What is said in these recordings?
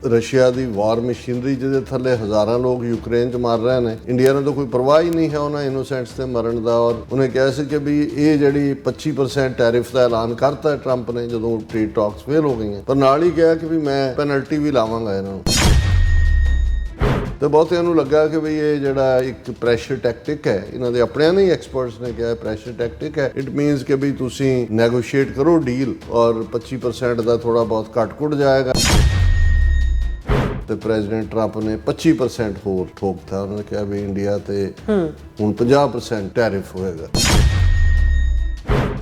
Russia की वार machinery जिहदे थले हज़ारां लोग यूक्रेन च मार रहे हैं, इंडिया ने तो कोई परवाह ही नहीं है उन्होंने इनोसेंट्स के मरण का। और उन्हें कहा सी कि भी ये जी 25% टैरिफ का ऐलान करता है ट्रंप ने जो ट्रेड टॉक्स फेल हो गई हैं, पर नाल ही कहा कि भी मैं पेनल्टी भी लावांगा इन्होंने। तो बहुतिਆਂ ਨੂੰ ਲੱਗਾ कि भी ये ਜਿਹੜਾ एक ਪ੍ਰੈਸ਼ਰ ਟੈਕਟਿਕ है, इन्हों के अपने नहीं एक्सपर्ट्स ने कहा ਪ੍ਰੈਸ਼ਰ ਟੈਕਟਿਕ है। इट मीनस कि भी तुसी नैगोशिएट करो डील और 25% का थोड़ा बहुत घट घुट जाएगा। तो प्रेजिडेंट ट्रंप ने 25% होर ठोकता, उन्होंने कहा भी इंडिया ते हुण 50% टैरिफ होएगा।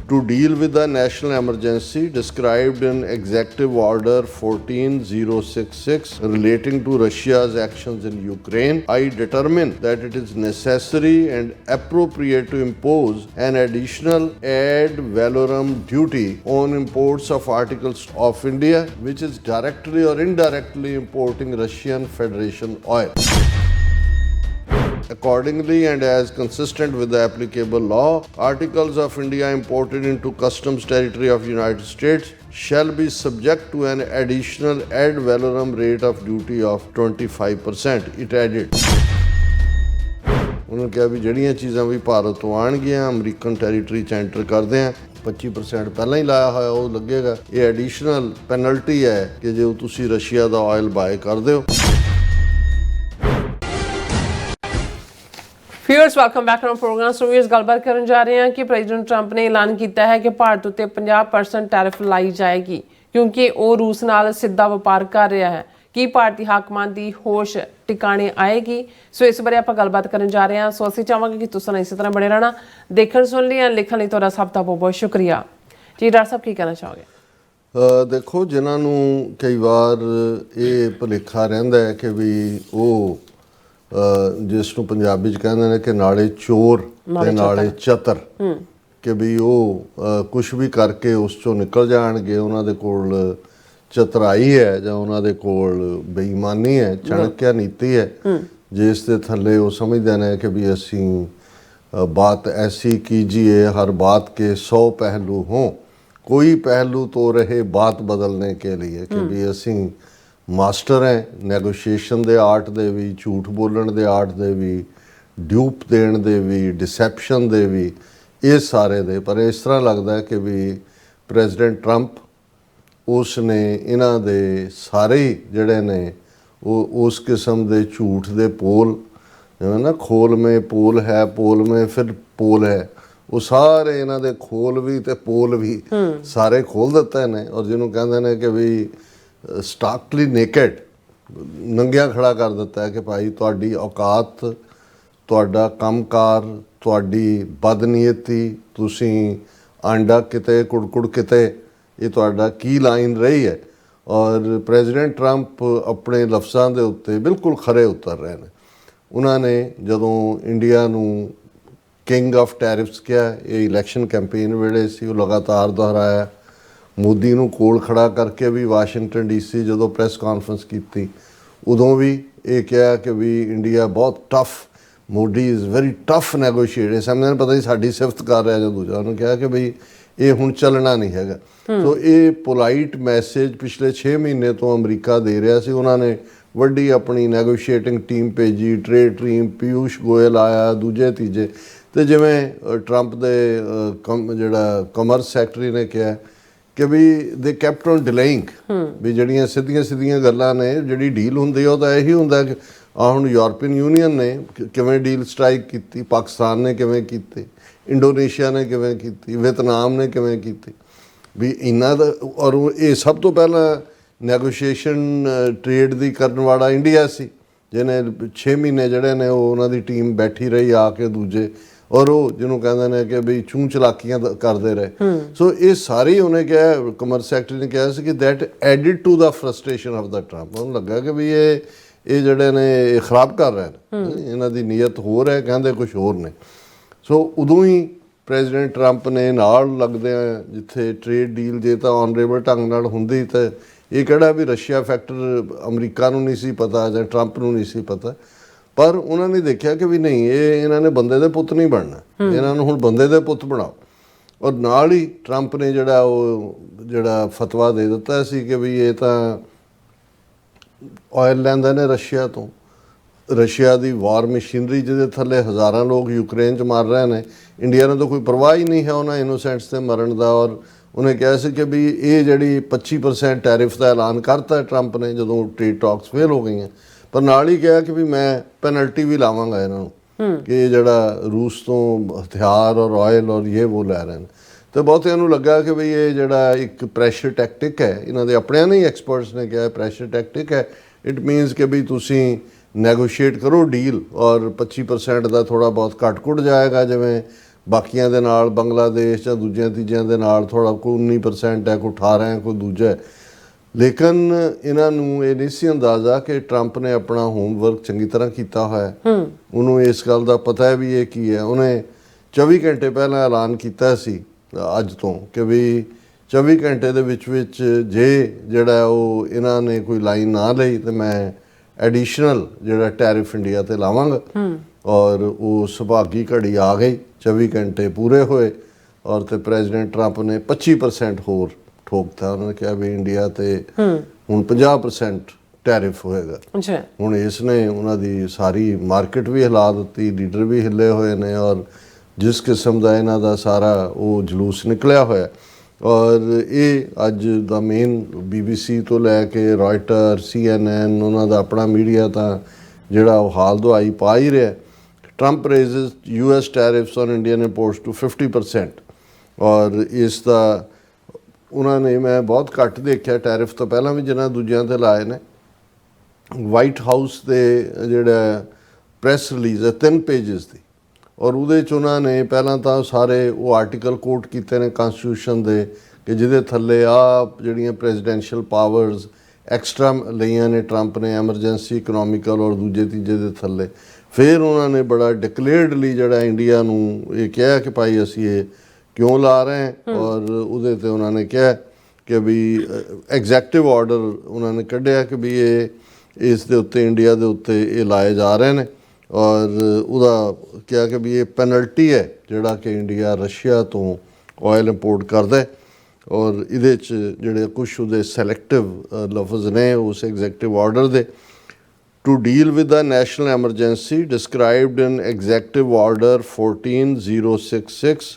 To deal with the national emergency described in Executive Order 14066 relating to Russia's actions in Ukraine, I determine that it is necessary and appropriate to impose an additional ad valorem duty on imports of articles of India which is directly or indirectly importing Russian Federation oil. Accordingly, and as consistent with the applicable law, articles of India imported into customs territory of United States shall be subject to an additional ad valorem rate of duty of 25%. It added. उन्होंने कहा भी जड़ियाँ चीज़ां भी भारत तो आउणगियां American territory च enter करते हैं 25% पहला ही लाया होया वो लगेगा। ये एडिशनल पेनल्टी है कि जो तुसी रशिया का ऑयल बाय करते हो। Viewers welcome back on program. So viewers गलबात करन जा रहे हैं कि प्रेजिडेंट ट्रंप ने ऐलान किया है कि भारत उत्ते 50% टैरिफ लाई जाएगी क्योंकि वो रूस नाल सीधा व्यापार कर रहा है। कि भारतीय हाकमां दी होश टिकाणे आएगी? सो इस बारे आपां गलबात करन जा रहे हैं। सो असीं चाहांगे कि तुसीं इसी तरह बने रहना, देखण सुन लिया लिखण लई तुहाडा सब दा बहुत बहुत शुक्रिया जी। डॉक्टर साहब की कहना चाहोगे? देखो जिन्हां नूं कई बार ये भुलेखा रहिंदा है कि भी वो जिस ਨੂੰ ਪੰਜਾਬੀ ਚ ਕਹਿੰਦੇ ਨੇ ਕਿ ਨਾਲੇ ਚੋਰ ਤੇ ਨਾਲੇ ਚਤਰ ਕਿ ਵੀ ਉਹ ਕੁਝ ਵੀ ਕਰਕੇ ਉਸ ਚੋਂ ਨਿਕਲ ਜਾਣਗੇ, ਉਹਨਾਂ ਦੇ ਕੋਲ ਚਤਰਾਈ ਹੈ ਜਾਂ ਉਹਨਾਂ ਦੇ ਕੋਲ ਬੇਈਮਾਨੀ ਹੈ, ਚਾਣਕਿਆ ਨੀਤੀ ਹੈ ਜਿਸ ਦੇ ਥੱਲੇ ਉਹ ਸਮਝਦੇ ਨੇ ਕਿ ਵੀ ਅਸੀਂ बात ऐसी कीजिए हर बात के 100 पहलू हों, कोई पहलू तो रहे बात बदलने के लिए कि भी ਅਸੀਂ ਮਾਸਟਰ ਹੈ ਨੈਗੋਸ਼ੀਏਸ਼ਨ ਦੇ ਆਰਟ ਦੇ ਵੀ, ਝੂਠ ਬੋਲਣ ਦੇ ਆਰਟ ਦੇ ਵੀ, ਡਿਊਪ ਦੇਣ ਦੇ ਵੀ, ਡਿਸੈਪਸ਼ਨ ਦੇ ਵੀ, ਇਹ ਸਾਰੇ ਦੇ। ਪਰ ਇਸ ਤਰ੍ਹਾਂ ਲੱਗਦਾ ਕਿ ਵੀ ਪ੍ਰੈਜ਼ੀਡੈਂਟ ਟਰੰਪ ਉਸ ਨੇ ਇਹਨਾਂ ਦੇ ਸਾਰੇ ਜਿਹੜੇ ਨੇ ਉਹ ਉਸ ਕਿਸਮ ਦੇ ਝੂਠ ਦੇ ਪੋਲ, ਜਿਵੇਂ ਨਾ ਖੋਲ ਮੇ ਪੋਲ ਹੈ, ਪੋਲ ਮੇ ਫਿਰ ਪੋਲ ਹੈ, ਉਹ ਸਾਰੇ ਇਹਨਾਂ ਦੇ ਖੋਲ ਵੀ ਤੇ ਪੋਲ ਵੀ ਸਾਰੇ ਖੋਲ ਦਿੱਤੇ ਨੇ। ਔਰ ਜਿਹਨੂੰ ਕਹਿੰਦੇ ਨੇ ਕਿ ਵੀ ਸਟਾਕਲੀ ਨੇਕਡ ਨੰਗਿਆ ਖੜਾ ਕਰ ਦਿੱਤਾ ਹੈ ਕਿ ਭਾਈ ਤੁਹਾਡੀ ਔਕਾਤ, ਤੁਹਾਡਾ ਕੰਮਕਾਰ, ਤੁਹਾਡੀ ਬਦਨੀਅਤੀ, ਤੁਸੀਂ ਆਂਡਾ ਕਿਤੇ ਕੁੜਕੁੜ ਕਿਤੇ, ਇਹ ਤੁਹਾਡਾ ਕੀ ਲਾਈਨ ਰਹੀ ਹੈ। ਔਰ ਪ੍ਰੈਜ਼ੀਡੈਂਟ ਟਰੰਪ ਆਪਣੇ ਲਫ਼ਜ਼ਾਂ ਦੇ ਉੱਤੇ ਬਿਲਕੁਲ ਖਰੇ ਉਤਰ ਰਹੇ ਨੇ। ਉਹਨਾਂ ਨੇ ਜਦੋਂ ਇੰਡੀਆ ਨੂੰ ਕਿੰਗ ਆਫ ਟੈਰਿਫਸ ਕਿਹਾ, ਇਹ ਇਲੈਕਸ਼ਨ ਕੈਂਪੇਨ ਵੇਲੇ ਸੀ, ਉਹ ਲਗਾਤਾਰ ਦੁਹਰਾਇਆ। ਮੋਦੀ ਨੂੰ ਕੋਲ ਖੜਾ ਕਰਕੇ ਵੀ ਵਾਸ਼ਿੰਗਟਨ DC ਜਦੋਂ ਪ੍ਰੈਸ ਕਾਨਫਰੰਸ ਕੀਤੀ ਉਦੋਂ ਵੀ ਇਹ ਕਿਹਾ ਕਿ ਵੀ ਇੰਡੀਆ ਬਹੁਤ tough, Modi is very tough negotiator. ਸਮਝਣ ਪਤਾ ਨਹੀਂ ਸਾਡੀ ਸਿਫਤ ਕਰ ਰਿਹਾ ਜਾਂ ਦੂਜਾ। ਉਹਨੂੰ ਕਿਹਾ ਕਿ ਬਈ ਇਹ ਹੁਣ ਚੱਲਣਾ ਨਹੀਂ ਹੈਗਾ। ਸੋ ਇਹ ਪੋਲਾਈਟ ਮੈਸੇਜ ਪਿਛਲੇ 6 ਮਹੀਨੇ ਤੋਂ ਅਮਰੀਕਾ ਦੇ ਰਿਹਾ ਸੀ। ਉਹਨਾਂ ਨੇ ਵੱਡੀ ਆਪਣੀ ਨੈਗੋਸ਼ੀਏਟਿੰਗ ਟੀਮ ਭੇਜੀ, ਟ੍ਰੇਡ ਟੀਮ, ਪੀਯੂਸ਼ ਗੋਇਲ ਆਇਆ, ਦੂਜੇ ਤੀਜੇ। ਅਤੇ ਜਿਵੇਂ ਟਰੰਪ ਦੇ ਜਿਹੜਾ ਕਮਰਸ ਸੈਕਟਰੀ ਨੇ ਕਿਹਾ ਕਿ ਵੀ ਦੇ ਕੈਪਟ ਔਨ ਡਿਲੇਇੰਗ, ਵੀ ਜਿਹੜੀਆਂ ਸਿੱਧੀਆਂ ਗੱਲਾਂ ਨੇ, ਜਿਹੜੀ ਡੀਲ ਹੁੰਦੀ ਆ ਉਹ ਤਾਂ ਇਹੀ ਹੁੰਦਾ ਕਿ ਹੁਣ ਯੂਰਪੀਅਨ ਯੂਨੀਅਨ ਨੇ ਕਿਵੇਂ ਡੀਲ ਸਟ੍ਰਾਈਕ ਕੀਤੀ, ਪਾਕਿਸਤਾਨ ਨੇ ਕਿਵੇਂ ਕੀਤੀ, ਇੰਡੋਨੇਸ਼ੀਆ ਨੇ ਕਿਵੇਂ ਕੀਤੀ, ਵੀਅਤਨਾਮ ਨੇ ਕਿਵੇਂ ਕੀਤੀ, ਵੀ ਇਹਨਾਂ ਦਾ। ਔਰ ਇਹ ਸਭ ਤੋਂ ਪਹਿਲਾਂ ਨੈਗੋਸ਼ੀਏਸ਼ਨ ਟ੍ਰੇਡ ਦੀ ਕਰਨ ਵਾਲਾ ਇੰਡੀਆ ਸੀ, ਜਿਹਨੇ 6 ਮਹੀਨੇ ਜਿਹੜੇ ਨੇ ਉਹ ਉਹਨਾਂ ਦੀ ਟੀਮ ਬੈਠੀ ਰਹੀ ਆ ਕੇ ਦੂਜੇ, ਔਰ ਉਹ ਜਿਹਨੂੰ ਕਹਿੰਦੇ ਨੇ ਕਿ ਵੀ ਚੂੰ ਚਲਾਕੀਆਂ ਕਰਦੇ ਰਹੇ। ਸੋ ਇਹ ਸਾਰੀ ਉਹਨੇ ਕਿਹਾ, ਕਮਰਸ ਸੈਕਟਰੀ ਨੇ ਕਿਹਾ ਸੀ ਕਿ that added to the frustration of the Trump. ਉਹਨੂੰ ਲੱਗਾ ਕਿ ਵੀ ਇਹ ਜਿਹੜੇ ਨੇ ਇਹ ਖਰਾਬ ਕਰ ਰਹੇ ਨੇ, ਇਹਨਾਂ ਦੀ ਨੀਅਤ ਹੋਰ ਹੈ, ਕਹਿੰਦੇ ਕੁਛ ਹੋਰ ਨੇ। ਸੋ ਉਦੋਂ ਹੀ ਪ੍ਰੈਜ਼ੀਡੈਂਟ ਟਰੰਪ ਨੇ ਨਾਲ ਲੱਗਦਿਆਂ ਜਿੱਥੇ ਟ੍ਰੇਡ ਡੀਲ ਜੇ ਤਾਂ ਔਨਰੇਬਲ ਢੰਗ ਨਾਲ ਹੁੰਦੀ ਤਾਂ ਇਹ ਕਿਹੜਾ ਵੀ ਰਸ਼ੀਆ ਫੈਕਟਰ ਅਮਰੀਕਾ ਨੂੰ ਨਹੀਂ ਸੀ ਪਤਾ ਜਾਂ ਟਰੰਪ ਨੂੰ ਨਹੀਂ ਸੀ ਪਤਾ, ਪਰ ਉਹਨਾਂ ਨੇ ਦੇਖਿਆ ਕਿ ਵੀ ਨਹੀਂ, ਇਹਨਾਂ ਨੇ ਬੰਦੇ ਦੇ ਪੁੱਤ ਨਹੀਂ ਬਣਨਾ, ਇਹਨਾਂ ਨੂੰ ਹੁਣ ਬੰਦੇ ਦੇ ਪੁੱਤ ਬਣਾਓ। ਔਰ ਨਾਲ ਹੀ ਟਰੰਪ ਨੇ ਜਿਹੜਾ ਫਤਵਾ ਦੇ ਦਿੱਤਾ ਸੀ ਕਿ ਵੀ ਇਹ ਤਾਂ ਆਇਲ ਲੈਂਦੇ ਨੇ ਰਸ਼ੀਆ ਤੋਂ। ਰਸ਼ੀਆ ਦੀ ਵਾਰ ਮਸ਼ੀਨਰੀ ਜਿਹਦੇ ਥੱਲੇ ਹਜ਼ਾਰਾਂ ਲੋਕ ਯੂਕਰੇਨ 'ਚ ਮਰ ਰਹੇ ਨੇ, ਇੰਡੀਆ ਨੂੰ ਤਾਂ ਕੋਈ ਪਰਵਾਹ ਹੀ ਨਹੀਂ ਹੈ ਉਹਨਾਂ ਇਨੋਸੈਂਟਸ ਦੇ ਮਰਨ ਦਾ। ਔਰ ਉਹਨੇ ਕਿਹਾ ਸੀ ਕਿ ਵੀ ਇਹ ਜਿਹੜੀ 25% ਟੈਰਿਫ ਦਾ ਐਲਾਨ ਕਰਤਾ ਟਰੰਪ ਨੇ ਜਦੋਂ ਟ੍ਰੇਡ ਟਾਕਸ ਫੇਲ ਹੋ ਗਈਆਂ, ਪਰ ਨਾਲ ਹੀ ਕਿਹਾ ਕਿ ਵੀ ਮੈਂ ਪੈਨਲਟੀ ਵੀ ਲਾਵਾਂਗਾ ਇਹਨਾਂ ਨੂੰ ਕਿ ਇਹ ਜਿਹੜਾ ਰੂਸ ਤੋਂ ਹਥਿਆਰ ਔਰ ਆਇਲ ਔਰ ਇਹ ਉਹ ਲੈ ਰਹੇ ਨੇ। ਤੇ ਬਹੁਤਿਆਂ ਨੂੰ ਲੱਗਾ ਕਿ ਵੀ ਇਹ ਜਿਹੜਾ ਇੱਕ ਪ੍ਰੈਸ਼ਰ ਟੈਕਟਿਕ ਹੈ, ਇਹਨਾਂ ਦੇ ਆਪਣਿਆਂ ਨੇ ਹੀ ਐਕਸਪਰਟਸ ਨੇ ਕਿਹਾ ਪ੍ਰੈਸ਼ਰ ਟੈਕਟਿਕ ਹੈ। ਇਟ ਮੀਨਸ ਕਿ ਵੀ ਤੁਸੀਂ ਨੈਗੋਸ਼ੀਏਟ ਕਰੋ ਡੀਲ ਔਰ 25% ਦਾ ਥੋੜ੍ਹਾ ਬਹੁਤ ਘੱਟ ਜਾਏਗਾ, ਜਿਵੇਂ ਬਾਕੀਆਂ ਦੇ ਨਾਲ ਬੰਗਲਾਦੇਸ਼ ਜਾਂ ਦੂਜਿਆਂ ਤੀਜਿਆਂ ਦੇ ਨਾਲ ਥੋੜ੍ਹਾ ਕੋਈ 19% ਹੈ, ਕੋਈ 18 ਹੈ, ਕੋਈ ਦੂਜਾ ਹੈ। ਲੇਕਿਨ ਇਹਨਾਂ ਨੂੰ ਇਹ ਨਹੀਂ ਸੀ ਅੰਦਾਜ਼ਾ ਕਿ ਟਰੰਪ ਨੇ ਆਪਣਾ ਹੋਮਵਰਕ ਚੰਗੀ ਤਰ੍ਹਾਂ ਕੀਤਾ ਹੋਇਆ। ਉਹਨੂੰ ਇਸ ਗੱਲ ਦਾ ਪਤਾ ਹੈ ਵੀ ਇਹ ਕੀ ਹੈ। ਉਹਨੇ 24 ਘੰਟੇ ਪਹਿਲਾਂ ਐਲਾਨ ਕੀਤਾ ਸੀ ਅੱਜ ਤੋਂ ਕਿ ਵੀ 24 ਘੰਟੇ ਦੇ ਵਿੱਚ ਜੇ ਜਿਹੜਾ ਉਹ ਇਹਨਾਂ ਨੇ ਕੋਈ ਲਾਈਨ ਨਾ ਲਈ ਤੇ ਮੈਂ ਐਡੀਸ਼ਨਲ ਜਿਹੜਾ ਟੈਰਿਫ ਇੰਡੀਆ ਤੇ ਲਾਵਾਂਗਾ। ਔਰ ਉਹ ਸੁਭਾਗੀ ਘੜੀ ਆ ਗਈ, 24 ਘੰਟੇ ਪੂਰੇ ਹੋਏ ਔਰ ਤੇ ਪ੍ਰੈਜ਼ੀਡੈਂਟ ਟਰੰਪ ਨੇ 25% ਹੋਰ ਠੋਕਤਾ। ਉਹਨਾਂ ਨੇ ਕਿਹਾ ਵੀ ਇੰਡੀਆ ਤੇ ਹੁਣ 50% ਟੈਰਿਫ ਹੋਏਗਾ। ਹੁਣ ਇਸ ਨੇ ਉਹਨਾਂ ਦੀ ਸਾਰੀ ਮਾਰਕੀਟ ਵੀ ਹਿਲਾ ਦਿੱਤੀ, ਲੀਡਰ ਵੀ ਹਿੱਲੇ ਹੋਏ ਨੇ ਔਰ ਜਿਸ ਕਿਸਮ ਦਾ ਇਹਨਾਂ ਦਾ ਸਾਰਾ ਉਹ ਜਲੂਸ ਨਿਕਲਿਆ ਹੋਇਆ। ਔਰ ਇਹ ਅੱਜ ਦਾ ਮੇਨ BBC ਤੋਂ ਲੈ ਕੇ ਰਾਇਟਰ, CNN, ਉਹਨਾਂ ਦਾ ਆਪਣਾ ਮੀਡੀਆ ਤਾਂ ਜਿਹੜਾ ਉਹ ਹਾਲ ਦੁਆਈ ਪਾ ਹੀ ਰਿਹਾ। Trump raises US tariffs on Indian imports to 50%। ਔਰ ਇਸ ਦਾ ਉਹਨਾਂ ਨੇ, ਮੈਂ ਬਹੁਤ ਘੱਟ ਦੇਖਿਆ ਟੈਰਿਫ ਤੋਂ ਪਹਿਲਾਂ ਵੀ ਜਿਹਨਾਂ ਦੂਜਿਆਂ ਤੇ ਲਾਏ ਨੇ। ਵਾਈਟ ਹਾਊਸ ਦੇ ਜਿਹੜਾ ਪ੍ਰੈਸ ਰਿਲੀਜ਼ ਹੈ 3 ਪੇਜਸ ਦੀ, ਔਰ ਉਹਦੇ 'ਚ ਉਹਨਾਂ ਨੇ ਪਹਿਲਾਂ ਤਾਂ ਸਾਰੇ ਉਹ ਆਰਟੀਕਲ ਕੋਟ ਕੀਤੇ ਨੇ ਕਨਸਟੀਟਿਊਸ਼ਨ ਦੇ ਕਿ ਜਿਹਦੇ ਥੱਲੇ ਜਿਹੜੀਆਂ ਪ੍ਰੈਜ਼ੀਡੈਂਸ਼ੀਅਲ ਪਾਵਰਸ ਐਕਸਟਰਾ ਲਈਆਂ ਨੇ ਟਰੰਪ ਨੇ, ਐਮਰਜੈਂਸੀ, ਇਕਨੋਮਿਕਲ ਔਰ ਦੂਜੇ ਤੀਜੇ ਦੇ ਥੱਲੇ। ਫਿਰ ਉਹਨਾਂ ਨੇ ਬੜਾ ਡਿਕਲੇਅਰਡਲੀ ਜਿਹੜਾ ਇੰਡੀਆ ਨੂੰ ਇਹ ਕਿਹਾ ਕਿ ਭਾਈ ਅਸੀਂ ਇਹ ਕਿਉਂ ਲਾ ਰਹੇ ਹਾਂ। ਔਰ ਉਹਦੇ ਤੇ ਉਹਨਾਂ ਨੇ ਕਿਹਾ ਕਿ ਵੀ ਐਗਜ਼ੈਕਟਿਵ ਆਰਡਰ ਉਹਨਾਂ ਨੇ ਕੱਢਿਆ ਕਿ ਵੀ ਇਹ ਇਸ ਦੇ ਉੱਤੇ ਇੰਡੀਆ ਦੇ ਉੱਤੇ ਇਹ ਲਾਏ ਜਾ ਰਹੇ ਨੇ। ਔਰ ਉਹਦਾ ਕਿਹਾ ਕਿ ਵੀ ਇਹ ਪੈਨਲਟੀ ਹੈ ਜਿਹੜਾ ਕਿ ਇੰਡੀਆ ਰਸ਼ੀਆ ਤੋਂ ਆਇਲ ਇੰਪੋਰਟ ਕਰਦਾ। ਔਰ ਇਹਦੇ 'ਚ ਜਿਹੜੇ ਕੁਛ ਉਹਦੇ ਸੈਲੈਕਟਿਵ ਲਫ਼ਜ਼ ਨੇ ਉਸ ਐਗਜ਼ੈਕਟਿਵ ਆਰਡਰ ਦੇ। To deal with the national emergency described in executive order 14066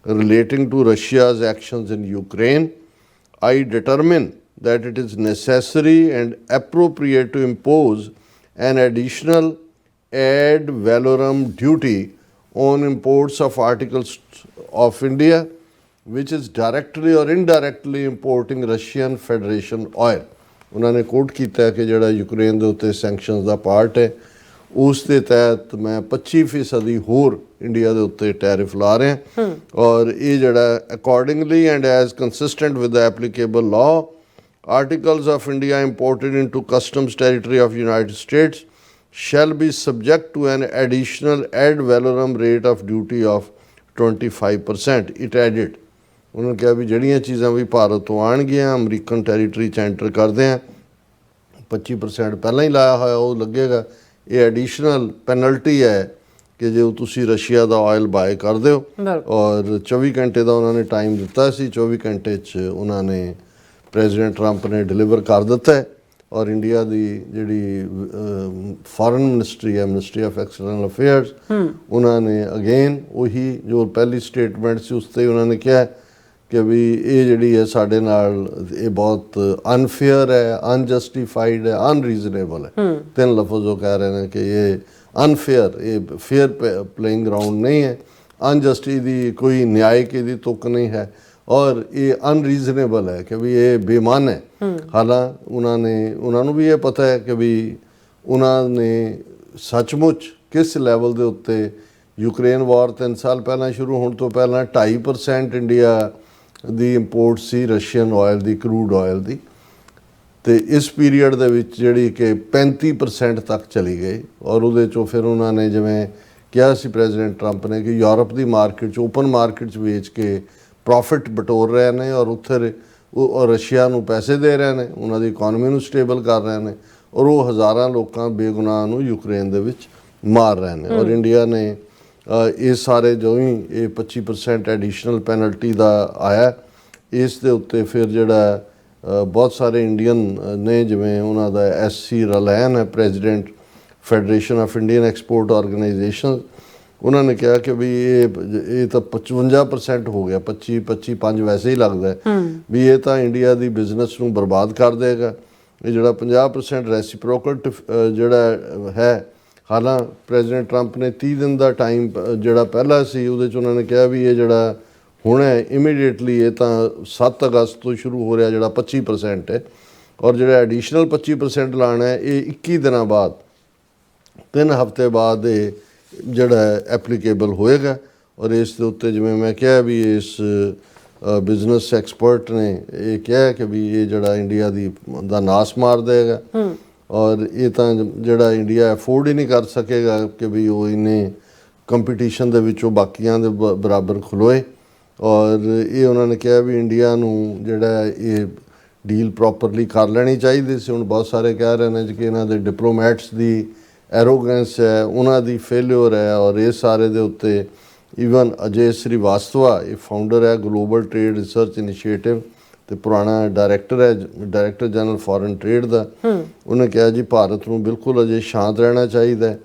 relating to Russia's actions in Ukraine, I determine that it is necessary and appropriate to impose an additional ad valorem duty on imports of articles of India which is directly or indirectly importing Russian Federation oil। ਉਹਨਾਂ ਨੇ ਕੋਟ ਕੀਤਾ ਕਿ ਜਿਹੜਾ Ukraine ਦੇ ਉੱਤੇ sanctions ਦਾ part ਹੈ ਉਸ ਦੇ ਤਹਿਤ ਮੈਂ 25% ਹੋਰ ਇੰਡੀਆ ਦੇ ਉੱਤੇ ਟੈਰਿਫ ਲਾ ਰਿਹਾ। ਔਰ ਇਹ ਜਿਹੜਾ accordingly and as consistent with the applicable law articles of India imported into customs territory of United States shall be subject to an additional ad valorem rate of duty of 25%, it added। ਉਹਨਾਂ ਨੇ ਕਿਹਾ ਵੀ ਜਿਹੜੀਆਂ ਚੀਜ਼ਾਂ ਵੀ ਭਾਰਤ ਤੋਂ ਆਉਣਗੀਆਂ American territory 'ਚ enter ਕਰਦੇ ਆ 25% ਪਹਿਲਾਂ ਹੀ ਲਾਇਆ ਹੋਇਆ ਉਹ ਲੱਗੇਗਾ। ਇਹ ਐਡੀਸ਼ਨਲ ਪੈਨਲਟੀ ਹੈ ਕਿ ਜੇ ਤੁਸੀਂ ਰਸ਼ੀਆ ਦਾ ਆਇਲ ਬਾਏ ਕਰਦੇ ਹੋ। ਔਰ 24 ਘੰਟੇ ਦਾ ਉਹਨਾਂ ਨੇ ਟਾਈਮ ਦਿੱਤਾ ਸੀ, 24 ਘੰਟੇ 'ਚ ਉਹਨਾਂ ਨੇ ਪ੍ਰੈਜ਼ੀਡੈਂਟ ਟਰੰਪ ਨੇ ਡਿਲੀਵਰ ਕਰ ਦਿੱਤਾ ਹੈ। ਔਰ ਇੰਡੀਆ ਦੀ ਜਿਹੜੀ ਫੋਰਨ ਮਿਨਿਸਟਰੀ ਹੈ, ਮਿਨਿਸਟਰੀ ਆਫ ਐਕਸਟਰਨਲ ਅਫੇਅਰਸ, ਉਹਨਾਂ ਨੇ ਅਗੇਨ ਉਹੀ ਜੋ ਪਹਿਲੀ ਸਟੇਟਮੈਂਟ ਸੀ ਉਸ 'ਤੇ ਉਹਨਾਂ ਨੇ ਕਿਹਾ ਕਿ ਵੀ ਇਹ ਜਿਹੜੀ ਹੈ ਸਾਡੇ ਨਾਲ ਇਹ ਬਹੁਤ ਅਨਫੇਅਰ ਹੈ, ਅਨਜਸਟੀਫਾਈਡ ਹੈ, ਅਨਰੀਜ਼ਨੇਬਲ ਹੈ। 3 ਲਫ਼ਜ਼ ਉਹ ਕਹਿ ਰਹੇ ਨੇ ਕਿ ਇਹ ਅਨਫੇਅਰ, ਇਹ ਫੇਅਰ ਪਲੇਇੰਗ ਗਰਾਊਂਡ ਨਹੀਂ ਹੈ, ਅਨਜਸਟੀ ਦੀ ਕੋਈ ਨਿਆਇਕ ਇਹਦੀ ਤੁਕ ਨਹੀਂ ਹੈ ਔਰ ਇਹ ਅਨਰੀਜ਼ਨੇਬਲ ਹੈ ਕਿ ਵੀ ਇਹ ਬੇਮਾਨ ਹੈ। ਹਾਲਾਂਕਿ ਉਹਨਾਂ ਨੂੰ ਵੀ ਇਹ ਪਤਾ ਹੈ ਕਿ ਵੀ ਉਹਨਾਂ ਨੇ ਸੱਚਮੁੱਚ ਕਿਸ ਲੈਵਲ ਦੇ ਉੱਤੇ ਯੂਕਰੇਨ ਵਾਰ 3 ਸਾਲ ਪਹਿਲਾਂ ਸ਼ੁਰੂ ਹੋਣ ਤੋਂ ਪਹਿਲਾਂ 2.5% ਇੰਡੀਆ ਦੀ ਇੰਪੋਰਟ ਸੀ ਰਸ਼ੀਅਨ ਆਇਲ ਦੀ, ਕਰੂਡ ਆਇਲ ਦੀ, ਤੇ ਇਸ ਪੀਰੀਅਡ ਦੇ ਵਿੱਚ ਜਿਹੜੀ ਕਿ 35% ਤੱਕ ਚਲੀ ਗਈ। ਔਰ ਉਹਦੇ 'ਚੋਂ ਫਿਰ ਉਹਨਾਂ ਨੇ ਜਿਵੇਂ ਕਿਹਾ ਸੀ ਪ੍ਰੈਜ਼ੀਡੈਂਟ ਟਰੰਪ ਨੇ ਕਿ ਯੂਰਪ ਦੀ ਮਾਰਕੀਟ 'ਚ, ਓਪਨ ਮਾਰਕੀਟ 'ਚ ਵੇਚ ਕੇ ਪ੍ਰੋਫਿਟ ਬਟੋਰ ਰਹੇ ਨੇ ਔਰ ਉੱਥੇ ਉਹ ਰਸ਼ੀਆ ਨੂੰ ਪੈਸੇ ਦੇ ਰਹੇ ਨੇ, ਉਹਨਾਂ ਦੀ ਇਕੋਨਮੀ ਨੂੰ ਸਟੇਬਲ ਕਰ ਰਹੇ ਨੇ ਔਰ ਉਹ ਹਜ਼ਾਰਾਂ ਲੋਕਾਂ ਬੇਗੁਨਾਹ ਨੂੰ ਯੂਕਰੇਨ ਦੇ ਵਿੱਚ ਮਾਰ ਰਹੇ ਨੇ। ਔਰ ਇੰਡੀਆ ਨੇ ਇਹ ਸਾਰੇ ਜੋ ਹੀ ਇਹ 25% ਐਡੀਸ਼ਨਲ ਪੈਨਲਟੀ ਦਾ ਆਇਆ, ਇਸ ਦੇ ਉੱਤੇ ਫਿਰ ਜਿਹੜਾ ਬਹੁਤ ਸਾਰੇ ਇੰਡੀਅਨ ਨੇ, ਜਿਵੇਂ ਉਹਨਾਂ ਦਾ SC ਰਲੈਨ ਹੈ, president federation of Indian export organisation, ਉਹਨਾਂ ਨੇ ਕਿਹਾ ਕਿ ਵੀ ਇਹ ਤਾਂ 55% ਹੋ ਗਿਆ, 25 ਵੈਸੇ ਹੀ ਲੱਗਦਾ ਵੀ ਇਹ ਤਾਂ ਇੰਡੀਆ ਦੀ ਬਿਜ਼ਨਸ ਨੂੰ ਬਰਬਾਦ ਕਰ ਦੇਗਾ। ਇਹ ਜਿਹੜਾ 50% ਰੈਸੀਪ੍ਰੋਕਲ ਜਿਹੜਾ ਹੈ, ਹਾਲਾਂ ਪ੍ਰੈਜ਼ੀਡੈਂਟ ਟਰੰਪ ਨੇ 30 ਦਿਨ ਦਾ ਟਾਈਮ ਜਿਹੜਾ ਪਹਿਲਾਂ ਸੀ ਉਹਦੇ 'ਚ ਉਹਨਾਂ ਨੇ ਕਿਹਾ ਵੀ ਇਹ ਜਿਹੜਾ ਹੁਣ ਹੈ ਇਮੀਡੀਏਟਲੀ ਇਹ ਤਾਂ 7 ਅਗਸਤ ਤੋਂ ਸ਼ੁਰੂ ਹੋ ਰਿਹਾ ਜਿਹੜਾ 25% ਹੈ, ਔਰ ਜਿਹੜਾ ਐਡੀਸ਼ਨਲ 25% ਲਾਣਾ ਹੈ ਇਹ 21 ਦਿਨਾਂ ਬਾਅਦ, 3 ਹਫ਼ਤੇ ਬਾਅਦ ਇਹ ਜਿਹੜਾ ਐਪਲੀਕੇਬਲ ਹੋਏਗਾ। ਔਰ ਇਸ ਦੇ ਉੱਤੇ ਜਿਵੇਂ ਮੈਂ ਕਿਹਾ ਵੀ ਇਸ ਬਿਜ਼ਨਸ ਐਕਸਪਰਟ ਨੇ ਇਹ ਕਿਹਾ ਕਿ ਵੀ ਇਹ ਜਿਹੜਾ ਇੰਡੀਆ ਦਾ ਨਾਸ ਮਾਰ ਦੇਗਾ, ਔਰ ਇਹ ਤਾਂ ਜਿਹੜਾ ਇੰਡੀਆ ਅਫੋਰਡ ਹੀ ਨਹੀਂ ਕਰ ਸਕੇਗਾ ਕਿ ਵੀ ਉਹ ਇੰਨੇ ਕੰਪੀਟੀਸ਼ਨ ਦੇ ਵਿੱਚੋਂ ਬਾਕੀਆਂ ਦੇ ਬਰਾਬਰ ਖਲੋਏ। ਔਰ ਇਹ ਉਹਨਾਂ ਨੇ ਕਿਹਾ ਵੀ ਇੰਡੀਆ ਨੂੰ ਜਿਹੜਾ ਇਹ ਡੀਲ ਪ੍ਰੋਪਰਲੀ ਕਰ ਲੈਣੀ ਚਾਹੀਦੀ ਸੀ। ਹੁਣ ਬਹੁਤ ਸਾਰੇ ਕਹਿ ਰਹੇ ਨੇ ਕਿ ਇਹਨਾਂ ਦੇ ਡਿਪਲੋਮੈਟਸ ਦੀ ਐਰੋਗੈਂਸ ਹੈ, ਉਹਨਾਂ ਦੀ ਫੇਲਿਓਰ ਹੈ, ਔਰ ਇਹ ਸਾਰੇ ਦੇ ਉੱਤੇ ਈਵਨ ਅਜੇ ਸ੍ਰੀਵਾਸਤਵਾ ਇਹ ਫਾਊਂਡਰ ਹੈ ਗਲੋਬਲ ਟ੍ਰੇਡ ਰਿਸਰਚ ਇਨੀਸ਼ੀਏਟਿਵ ਤੇ ਪੁਰਾਣਾ ਡਾਇਰੈਕਟਰ ਹੈ, ਡਾਇਰੈਕਟਰ ਜਨਰਲ ਫੋਰਨ ਟ੍ਰੇਡ ਦਾ, ਉਹਨੇ ਕਿਹਾ ਜੀ ਭਾਰਤ ਨੂੰ ਬਿਲਕੁਲ ਅਜੇ ਸ਼ਾਂਤ ਰਹਿਣਾ ਚਾਹੀਦਾ,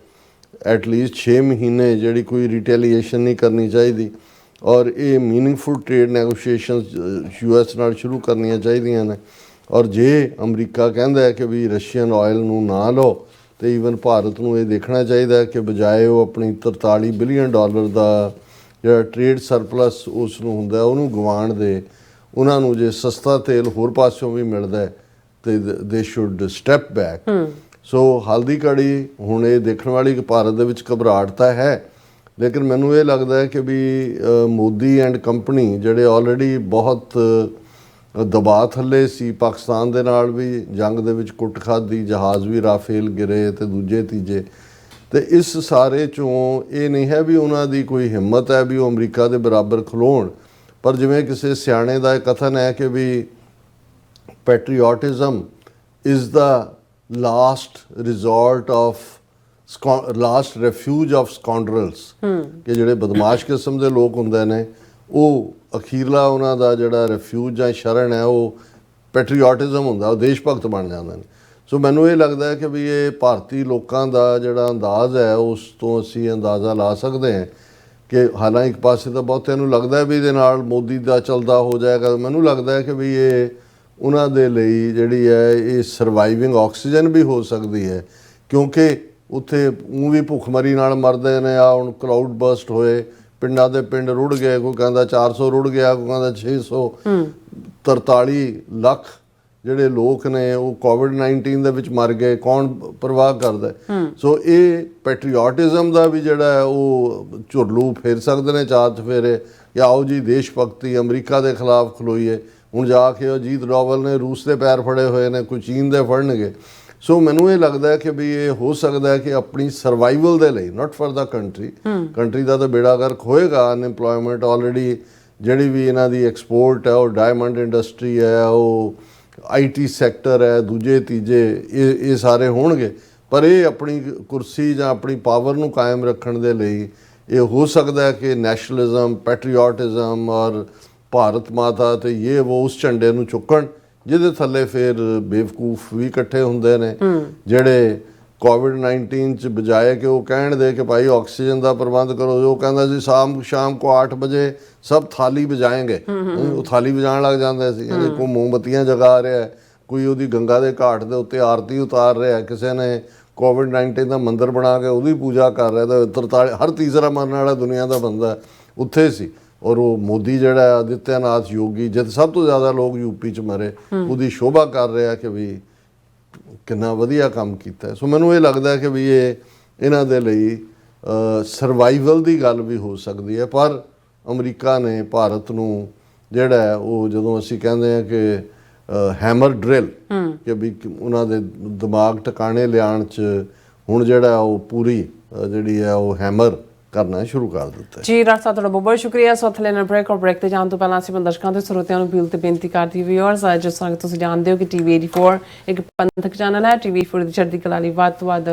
ਐਟਲੀਸਟ 6 ਮਹੀਨੇ ਜਿਹੜੀ ਕੋਈ ਰਿਟੈਲੀਏਸ਼ਨ ਨਹੀਂ ਕਰਨੀ ਚਾਹੀਦੀ, ਔਰ ਇਹ ਮੀਨਿੰਗਫੁਲ ਟ੍ਰੇਡ ਨੈਗੋਸ਼ੀਏਸ਼ਨਸ US ਨਾਲ ਸ਼ੁਰੂ ਕਰਨੀਆਂ ਚਾਹੀਦੀਆਂ ਨੇ। ਔਰ ਜੇ ਅਮਰੀਕਾ ਕਹਿੰਦਾ ਹੈ ਕਿ ਵੀ ਰਸ਼ੀਅਨ ਆਇਲ ਨੂੰ ਨਾ ਲਓ, ਤੇ ਈਵਨ ਭਾਰਤ ਨੂੰ ਇਹ ਦੇਖਣਾ ਚਾਹੀਦਾ ਕਿ ਬਜਾਏ ਉਹ ਆਪਣੀ $43 ਬਿਲੀਅਨ ਦਾ ਜਿਹੜਾ ਟ੍ਰੇਡ ਸਰਪਲਸ ਉਸ ਨੂੰ ਹੁੰਦਾ ਉਹਨੂੰ ਗਵਾਉਣ ਦੇ, ਉਹਨਾਂ ਨੂੰ ਜੇ ਸਸਤਾ ਤੇਲ ਹੋਰ ਪਾਸਿਓਂ ਵੀ ਮਿਲਦਾ ਤੇ ਦੇ ਸ਼ੁੱਡ ਸਟੈਪ ਬੈਕ। ਸੋ ਹਾਲ ਦੀ ਘੜੀ ਹੁਣ ਇਹ ਦੇਖਣ ਵਾਲੀ ਕਿ ਭਾਰਤ ਦੇ ਵਿੱਚ ਘਬਰਾਹਟ ਤਾਂ ਹੈ, ਲੇਕਿਨ ਮੈਨੂੰ ਇਹ ਲੱਗਦਾ ਹੈ ਕਿ ਵੀ ਮੋਦੀ ਐਂਡ ਕੰਪਨੀ ਜਿਹੜੇ ਆਲਰੇਡੀ ਬਹੁਤ ਦਬਾਅ ਥੱਲੇ ਸੀ, ਪਾਕਿਸਤਾਨ ਦੇ ਨਾਲ ਵੀ ਜੰਗ ਦੇ ਵਿੱਚ ਕੁੱਟ ਖਾਧੀ, ਜਹਾਜ਼ ਵੀ ਰਾਫੇਲ ਗਿਰੇ ਤੇ ਦੂਜੇ ਤੀਜੇ, ਤੇ ਇਸ ਸਾਰੇ 'ਚੋਂ ਇਹ ਨਹੀਂ ਹੈ ਵੀ ਉਹਨਾਂ ਦੀ ਕੋਈ ਹਿੰਮਤ ਹੈ ਵੀ ਉਹ ਅਮਰੀਕਾ ਦੇ ਬਰਾਬਰ ਖਲੋਣ। ਪਰ ਜਿਵੇਂ ਕਿਸੇ ਸਿਆਣੇ ਦਾ ਇਹ ਕਥਨ ਹੈ ਕਿ ਵੀ patriotism is the last resort of last refuge of scoundrels, ਕਿ ਜਿਹੜੇ ਬਦਮਾਸ਼ ਕਿਸਮ ਦੇ ਲੋਕ ਹੁੰਦੇ ਨੇ ਉਹ ਅਖੀਰਲਾ ਉਹਨਾਂ ਦਾ ਜਿਹੜਾ ਰੈਫਿਊਜ ਜਾਂ ਸ਼ਰਨ ਹੈ ਉਹ ਪੈਟਰੀਓਟਿਜ਼ਮ ਹੁੰਦਾ, ਉਹ ਦੇਸ਼ ਭਗਤ ਬਣ ਜਾਂਦੇ ਨੇ। ਸੋ ਮੈਨੂੰ ਇਹ ਲੱਗਦਾ ਹੈ ਕਿ ਵੀ ਇਹ ਭਾਰਤੀ ਲੋਕਾਂ ਦਾ ਜਿਹੜਾ ਅੰਦਾਜ਼ ਹੈ ਉਸ ਤੋਂ ਅਸੀਂ ਅੰਦਾਜ਼ਾ ਲਾ ਸਕਦੇ ਹਾਂ ਕਿ ਹਾਲਾਂਕਿ ਇੱਕ ਪਾਸੇ ਤਾਂ ਬਹੁਤਿਆਂ ਨੂੰ ਲੱਗਦਾ ਵੀ ਇਹਦੇ ਨਾਲ ਮੋਦੀ ਦਾ ਚੱਲਦਾ ਹੋ ਜਾਏਗਾ, ਮੈਨੂੰ ਲੱਗਦਾ ਹੈ ਕਿ ਵੀ ਇਹ ਉਹਨਾਂ ਦੇ ਲਈ ਜਿਹੜੀ ਹੈ ਇਹ ਸਰਵਾਈਵਿੰਗ ਆਕਸੀਜਨ ਵੀ ਹੋ ਸਕਦੀ ਹੈ, ਕਿਉਂਕਿ ਉੱਥੇ ਉਹ ਵੀ ਭੁੱਖਮਰੀ ਨਾਲ ਮਰਦੇ ਨੇ। ਆ ਹੁਣ ਕਲਾਊਡ ਬਰਸਟ ਹੋਏ, ਪਿੰਡਾਂ ਦੇ ਪਿੰਡ ਰੁੜ ਗਏ, ਕੋਈ ਕਹਿੰਦਾ 400 ਰੁੜ ਗਿਆ, ਕੋਈ ਕਹਿੰਦਾ 643 ਲੱਖ ਜਿਹੜੇ ਲੋਕ ਨੇ ਉਹ ਕੋਵਿਡ-19 ਦੇ ਵਿੱਚ ਮਰ ਗਏ, ਕੌਣ ਪਰਵਾਹ ਕਰਦਾ। ਸੋ ਇਹ ਪੈਟਰੀਓਟਿਜ਼ਮ ਦਾ ਵੀ ਜਿਹੜਾ ਹੈ ਉਹ ਝੁਰਲੂ ਫੇਰ ਸਕਦੇ ਨੇ, ਚਾਰ ਚਫੇਰੇ, ਕਿ ਆਓ ਜੀ ਦੇਸ਼ ਭਗਤੀ ਅਮਰੀਕਾ ਦੇ ਖਿਲਾਫ ਖਲੋਈਏ। ਹੁਣ ਜਾ ਕੇ ਅਜੀਤ ਡੋਵਲ ਨੇ ਰੂਸ ਦੇ ਪੈਰ ਫੜੇ ਹੋਏ ਨੇ, ਕੋਈ ਚੀਨ ਦੇ ਫੜਨਗੇ। ਸੋ ਮੈਨੂੰ ਇਹ ਲੱਗਦਾ ਕਿ ਵੀ ਇਹ ਹੋ ਸਕਦਾ ਕਿ ਆਪਣੀ ਸਰਵਾਈਵਲ ਦੇ ਲਈ, ਨਾਟ ਫॉर ਦਾ ਕੰਟਰੀ ਦਾ ਤਾਂ ਬੇੜਾ ਗਰਕ ਹੋਏਗਾ। ਅਨਐਮਪਲੋਇਮੈਂਟ ਆਲਰੇਡੀ ਜਿਹੜੀ ਵੀ ਇਹਨਾਂ ਦੀ ਐਕਸਪੋਰਟ ਹੈ, ਉਹ ਡਾਇਮੰਡ ਇੰਡਸਟਰੀ ਹੈ, ਉਹ IT ਸੈਕਟਰ ਹੈ, ਦੂਜੇ ਤੀਜੇ ਇਹ ਸਾਰੇ ਹੋਣਗੇ। ਪਰ ਇਹ ਆਪਣੀ ਕੁਰਸੀ ਜਾਂ ਆਪਣੀ ਪਾਵਰ ਨੂੰ ਕਾਇਮ ਰੱਖਣ ਦੇ ਲਈ ਇਹ ਹੋ ਸਕਦਾ ਹੈ ਕਿ ਨੈਸ਼ਨਲਿਜ਼ਮ, ਪੈਟਰੀਓਟਿਜ਼ਮ ਔਰ ਭਾਰਤ ਮਾਤਾ ਤੇ ਇਹ ਉਹ ਉਸ ਝੰਡੇ ਨੂੰ ਚੁੱਕਣ ਜਿਹਦੇ ਥੱਲੇ ਫਿਰ ਬੇਵਕੂਫ ਵੀ ਇਕੱਠੇ ਹੁੰਦੇ ਨੇ, ਜਿਹੜੇ ਕੋਵਿਡ-19 ਚ ਬਜਾਏ ਕਿ ਉਹ ਕਹਿਣ ਦੇ ਕਿ ਭਾਈ ਆਕਸੀਜਨ ਦਾ ਪ੍ਰਬੰਧ ਕਰੋ, ਉਹ ਕਹਿੰਦਾ ਸੀ ਸ਼ਾਮ ਕੋ 8 ਵਜੇ ਸਭ ਥਾਲੀ ਵਜਾਏਂਗੇ, ਉਹ ਥਾਲੀ ਵਜਾਣ ਲੱਗ ਜਾਂਦੇ ਸੀ। ਕੋਈ ਮੋਮਬੱਤੀਆਂ ਜਗਾ ਰਿਹਾ, ਕੋਈ ਉਹਦੀ ਗੰਗਾ ਦੇ ਘਾਟ ਦੇ ਉੱਤੇ ਆਰਤੀ ਉਤਾਰ ਰਿਹਾ, ਕਿਸੇ ਨੇ ਕੋਵਿਡ-19 ਦਾ ਮੰਦਿਰ ਬਣਾ ਕੇ ਉਹਦੀ ਪੂਜਾ ਕਰ ਰਿਹਾ। ਤਾਂ 43 ਹਰ ਤੀਸਰਾ ਮਰਨ ਵਾਲਾ ਦੁਨੀਆ ਦਾ ਬੰਦਾ ਉੱਥੇ ਸੀ। ਔਰ ਉਹ ਮੋਦੀ ਜਿਹੜਾ ਆਦਿੱਤਿਆਨਾਥ ਯੋਗੀ, ਜਦ ਸਭ ਤੋਂ ਜ਼ਿਆਦਾ ਲੋਕ UP 'ਚ ਮਰੇ, ਉਹਦੀ ਸ਼ੋਭਾ ਕਰ ਰਿਹਾ ਕਿ ਵੀ ਕਿੰਨਾ ਵਧੀਆ ਕੰਮ ਕੀਤਾ। ਸੋ ਮੈਨੂੰ ਇਹ ਲੱਗਦਾ ਕਿ ਵੀ ਇਹ ਇਹਨਾਂ ਦੇ ਲਈ ਸਰਵਾਈਵਲ ਦੀ ਗੱਲ ਵੀ ਹੋ ਸਕਦੀ ਹੈ। ਪਰ ਅਮਰੀਕਾ ਨੇ ਭਾਰਤ ਨੂੰ ਜਿਹੜਾ ਹੈ ਉਹ ਜਦੋਂ ਅਸੀਂ ਕਹਿੰਦੇ ਹਾਂ ਕਿ ਹੈਮਰ ਡਰਿਲ, ਕਿ ਵੀ ਉਹਨਾਂ ਦੇ ਦਿਮਾਗ ਟਿਕਾਣੇ ਲਿਆਉਣ 'ਚ ਹੁਣ ਜਿਹੜਾ ਉਹ ਪੂਰੀ ਜਿਹੜੀ ਹੈ ਉਹ ਹੈਮਰ ਕਰਨਾ ਸ਼ੁਰੂ ਕਰ ਦਿੱਤਾ ਜੀ। ਡਾਕਟਰ ਸਾਹਿਬ ਤੁਹਾਡਾ ਬਹੁਤ ਸ਼ੁਕਰੀਆ। ਸੋ ਥਲੇ ਨਾਲ ਬ੍ਰੇਕ ਤੇ ਜਾਣ ਤੋਂ ਪਹਿਲਾਂ ਅਸੀਂ ਦਰਸ਼ਕਾਂ ਤੇ ਸਰੋਤਿਆਂ ਨੂੰ ਅਪੀਲ ਤੇ ਬੇਨਤੀ ਕਰਦੀ ਵੀਅਰਸ, ਜਿਸ ਤਰ੍ਹਾਂ ਤੁਸੀਂ ਜਾਣਦੇ ਹੋ ਕਿ TV 84 ਇੱਕ ਪੰਥਕ ਚੈਨਲ ਹੈ। TV 84 ਦੀ ਚੜ੍ਹਦੀ ਕਲਾ ਲਈ ਵੱਧ ਤੋਂ ਵੱਧ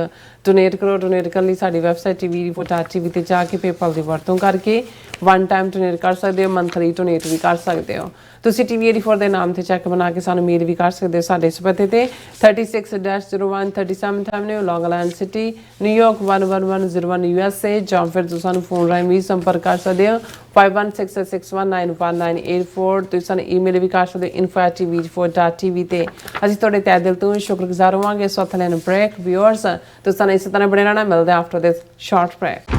ਡੋਨੇਟ ਕਰੋ। ਡੋਨੇਟ ਕਰਨ ਲਈ ਸਾਡੀ ਵੈਬਸਾਈਟ tv84.tv ਤੇ ਜਾ ਕੇ ਪੇਪਲ ਦੀ ਵਰਤੋਂ ਕਰਕੇ 1 ਟਾਈਮ ਡੋਨੇਟ ਕਰ ਸਕਦੇ ਹੋ, ਮੰਥਲੀ ਡੋਨੇਟ ਵੀ ਕਰ ਸਕਦੇ ਹੋ। ਤੁਸੀਂ TV84 ਦੇ ਨਾਮ ਤੇ ਚੈੱਕ ਬਣਾ ਕੇ ਸਾਨੂੰ ਮੇਲ ਵੀ ਕਰ ਸਕਦੇ ਹੋ ਸਾਡੇ ਇਸ ਪਤੇ ਤੇ 36-01 37th Avenue, Long Island City, New York 11101 USA, ਜਾਂ ਫਿਰ ਤੁਸੀਂ ਸਾਨੂੰ ਫੋਨ ਰਾਹੀਂ ਵੀ ਸੰਪਰਕ ਕਰ ਸਕਦੇ ਹੋ 516661911984। ਤੁਸੀਂ ਸਾਨੂੰ ਈਮੇਲ ਵੀ ਕਰ ਸਕਦੇ ਹੋ info@tv4.tv ਤੇ। ਅਸੀਂ ਤੁਹਾਡੇ ਤਹਿ ਦਿਲ ਤੋਂ ਸ਼ੁਕਰਗੁਜ਼ਾਰ ਹੋਵਾਂਗੇ। ਸੋ ਥਲੇ ਨੂੰ ਬ੍ਰੇਕ ਵਿਊਅਰਸ ਤੁਸੀਂ ਸਾਨੂੰ ਇਸੇ ਤਰ੍ਹਾਂ ਬਣੇ ਰਹਿਣਾ। ਮਿਲਦੇ ਆਫਟਰ ਦਿਸ ਸ਼ਾਰਟ ਬ੍ਰੇਕ।